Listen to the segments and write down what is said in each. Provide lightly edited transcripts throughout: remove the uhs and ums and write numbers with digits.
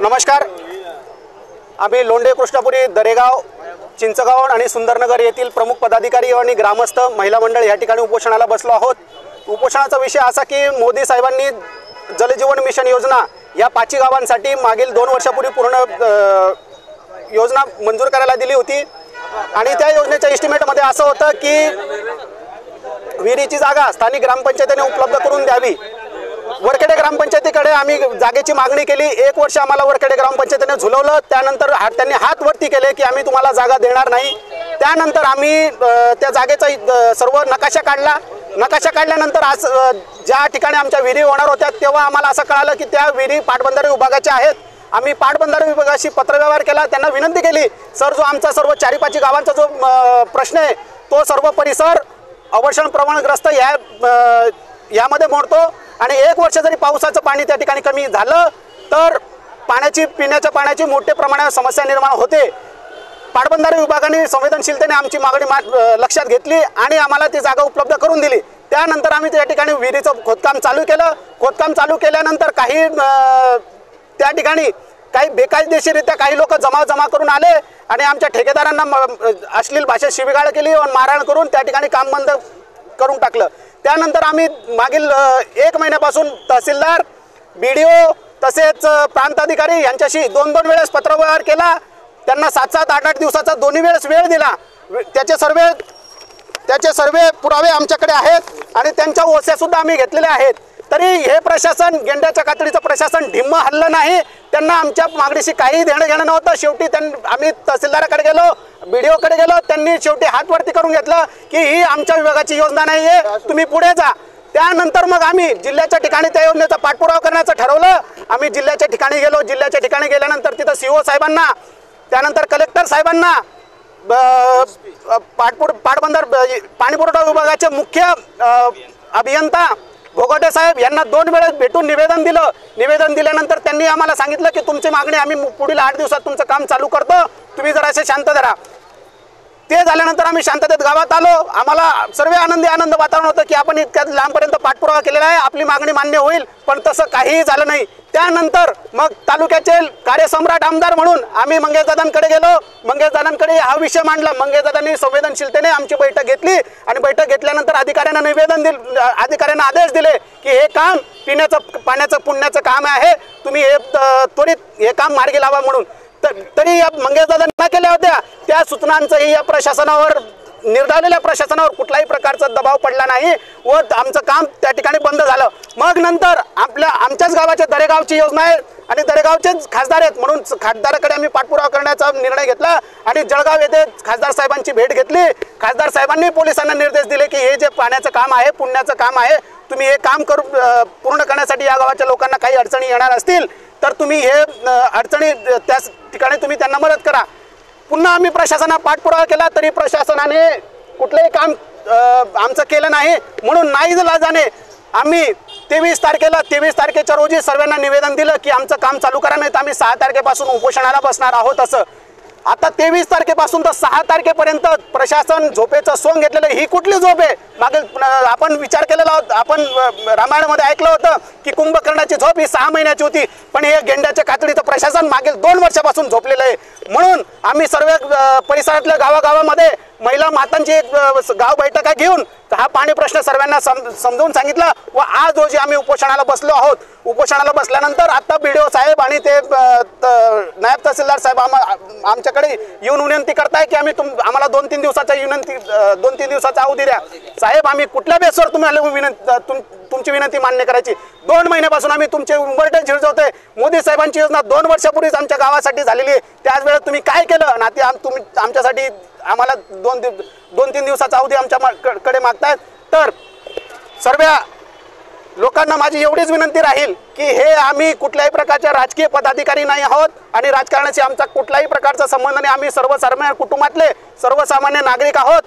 नमस्कार। आम्ही लोंढे, कृष्णपुरी, दरेगाव, चिंचगाव आणि सुंदरनगर येथील प्रमुख पदाधिकारी आणि ग्रामस्थ महिला मंडळ या ठिकाणी उपोषणाला बसलो आहोत। उपोषणाचा विषय असा की मोदी साहेबांनी जलजीवन मिशन योजना या 5 गावांसाठी मागील 2 वर्षापूर्वी पूर्ण योजना मंजूर करायला दिली होती आणि त्या योजनेच्या एस्टिमेटमध्ये असं होतं की विहिरीची जागा स्थानिक ग्रामपंचायतीने उपलब्ध करून द्यावी। वरखेडे ग्रामपंचायतीकडे आम्ही जागेची मागणी केली। 1 वर्ष आम्हाला वरखेडे ग्रामपंचायतीने झुलवलं। त्यानंतर त्यांनी हात वरती केले की आम्ही तुम्हाला जागा देणार नाही। त्यानंतर आम्ही त्या जागेचा सर्व नकाशा काढला। नकाशा काढल्यानंतर आज ज्या ठिकाणी आमच्या विहिरी होणार होत्या तेव्हा आम्हाला असं कळालं की त्या विहिरी पाटबंधारे विभागाच्या आहेत। आम्ही पाटबंधारे विभागाशी पत्रव्यवहार केला, त्यांना विनंती केली, सर जो आमचा सर्व 4-5 गावांचा जो प्रश्न आहे तो सर्व परिसर अवर्षण प्रमाणग्रस्त यामध्ये मोडतो आणि 1 वर्ष जरी पावसाचं पाणी त्या ठिकाणी कमी झालं तर पिण्याच्या पाण्याची मोठ्या प्रमाणात समस्या निर्माण होते। पाटबंधारे विभागाने संवेदनशीलतेने आमची मागणी लक्षात घेतली आणि आम्हाला ती जागा उपलब्ध करून दिली। त्यानंतर आम्ही त्या ठिकाणी विहिरीचं खोदकाम चालू केलं। खोदकाम चालू केल्यानंतर काही त्या ठिकाणी काही बेकायदेशीररित्या काही लोक जमा करून आले आणि आमच्या ठेकेदारांना अश्लील भाषेत शिवीगाळ केली आणि मारहाण करून त्या ठिकाणी काम बंद करून टाकलं। त्यानंतर आम्ही मागील 1 महिन्यापासून तहसीलदार, BDO तसेच प्रांताधिकारी यांच्याशी 2-2 वेळेस पत्रव्यवहार केला। त्यांना 7-7, 8-8 दिवसाचा दोन्ही वेळेस वेळ दिला। त्याचे सर्व पुरावे आमच्याकडे आहेत आणि त्यांच्या ओस्या सुद्धा आम्ही घेतलेल्या आहेत। तरी हे प्रशासन, गेंड्याच्या कातडीचं प्रशासन ढिम्म हल्लं नाही। त्यांना आमच्या मागणीशी काही देणं घेणं नव्हतं। शेवटी आम्ही तहसीलदाराकडे गेलो, BDO कडे गेलो, त्यांनी शेवटी हात वरती करून घेतलं की ही आमच्या विभागाची योजना नाही आहे, तुम्ही पुढे जा। त्यानंतर मग आम्ही जिल्ह्याच्या ठिकाणी त्या योजनेचा पाठपुरावा करण्याचं ठरवलं। आम्ही जिल्ह्याच्या ठिकाणी गेलो। जिल्ह्याच्या ठिकाणी गेल्यानंतर तिथं CO साहेबांना, त्यानंतर कलेक्टर साहेबांना, पाटबंधार पाणीपुरवठा विभागाचे मुख्य अभियंता भोगटे साहेब यांना 2 वेळेस भेटून निवेदन दिलं। निवेदन दिल्यानंतर त्यांनी आम्हाला सांगितलं की तुमची मागणी आम्ही पुढील 8 दिवसात तुमचं काम चालू करतो, तुम्ही जरा असे शांत धरा। ते झाल्यानंतर आम्ही शांततेत गावात आलो। आम्हाला सर्व आनंद वातावरण होतं की आपण इतक्या लांबपर्यंत पाठपुरावा केलेला आहे, आपली मागणी मान्य होईल, पण तसं काहीही झालं नाही। त्यानंतर मग तालुक्याचे कार्यसम्राट आमदार म्हणून आम्ही मंगेशदादांकडे गेलो। मंगेशदादांकडे हा विषय मांडला। मंगेशदादांनी संवेदनशीलतेने आमची बैठक घेतली आणि बैठक घेतल्यानंतर अधिकाऱ्यांना आदेश दिले की हे काम पाण्याचं पुण्याचं काम आहे, तुम्ही हे त्वरित हे काम मार्गी लावा म्हणून। तरी या मंगेशदादांना केल्या होत्या त्या सूचनांचंही या प्रशासनावर, निर्धारलेल्या प्रशासनावर कुठलाही प्रकारचा दबाव पडला नाही व आमचं काम त्या ठिकाणी बंद झालं। मग नंतर आमच्याच गावाच्या दरेगावची योजना आहे आणि दरेगावचेच खासदार आहेत म्हणून खासदाराकडे आम्ही पाठपुरावा करण्याचा निर्णय घेतला आणि जळगाव येथे खासदार साहेबांची भेट घेतली। खासदार साहेबांनी पोलिसांना निर्देश दिले की हे जे पाण्याचं काम आहे, पुण्याचं काम आहे, तुम्ही हे काम पूर्ण करण्यासाठी या गावाच्या लोकांना काही अडचणी येणार असतील तर तुम्ही हे अडचणी त्या ठिकाणी तुम्ही त्यांना मदत करा। पुन्हा आम्ही प्रशासनाला पाठपुरावा केला तरी प्रशासनाने कुठलेही काम आमचं केलं नाही। म्हणून नाईलाजाने आम्ही 23 तारखेच्या रोजी सर्वांना निवेदन दिलं की आमचं काम चालू करा, नाही तर आम्ही 6 तारखेपासून उपोषणाला बसणार आहोत असं। आता 23 तारखेपासून तर 6 तारखेपर्यंत प्रशासन झोपेचं सोंग घेतलेलं। ही कुठली झोप आहे? मागील आपण विचार केलेला होता, आपण रामायणामध्ये ऐकलं होतं की कुंभकर्णाची झोप ही 6 महिन्याची होती, पण हे गेंड्याच्या कातडीचं प्रशासन मागील 2 वर्षापासून झोपलेलं आहे। म्हणून आम्ही सर्व परिसरातल्या गावागावामध्ये महिला मातांची एक गाव बैठका घेऊन हा पाणी प्रश्न सर्वांना समजावून सांगितलं व आज रोजी आम्ही उपोषणाला बसलो आहोत। उपोषणाला बसल्यानंतर आता BDO साहेब आणि ते नायब तहसीलदार साहेब आमच्याकडे येऊन विनंती करताय की आम्हाला 2-3 दिवसाचा 2-3 दिवसाचा अवधी द्या। साहेब, आम्ही कुठल्या बेसवर तुमची विनंती मान्य करायची? 2 महिन्यापासून आम्ही तुमचे उंबरठे झिरजवतोय। मोदी साहेबांची योजना 2 वर्षापूर्वीच आमच्या गावासाठी झालेली आहे, त्याच वेळेस तुम्ही काय केलं आणि तुम्ही आमच्यासाठी आम्हाला 2-3 दिवसाचा अवधी आमच्याकडे मागतायत। तर सर्व लोकांना माझी एवढीच विनंती राहील की हे आम्ही कुठल्याही प्रकारच्या राजकीय पदाधिकारी नाही आहोत आणि राजकारणाशी आमचा कुठलाही प्रकारचा संबंध नाही। आम्ही सर्वसामान्य कुटुंबातले सर्वसामान्य नागरिक आहोत।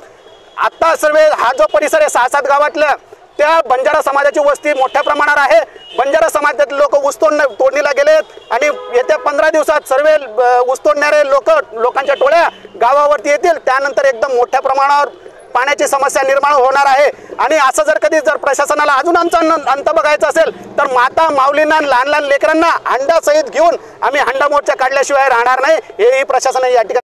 आता सर्व हा जो परिसर आहे 6-7 गावातल्या त्या बंजारा समाजाची वस्ती मोठ्या प्रमाणावर आहे। बंजारा समाजातले लोक ऊस तोडणीला गेलेत आणि येत्या 15 दिवसात सर्व ऊस तोडणारे लोकांच्या टोळ्या गावावरती येतील। त्यानंतर एकदम मोठ्या प्रमाणावर पाण्याची समस्या निर्माण होणार आहे। आणि असं जर कधी जर प्रशासनाला अजून आमचा अंत बघायचा असेल तर माता माऊलींना लहान लहान लेकरांना हंडासहित घेऊन आम्ही हंडा मोर्चा काढल्याशिवाय राहणार नाही, हेही प्रशासन या ठिकाणी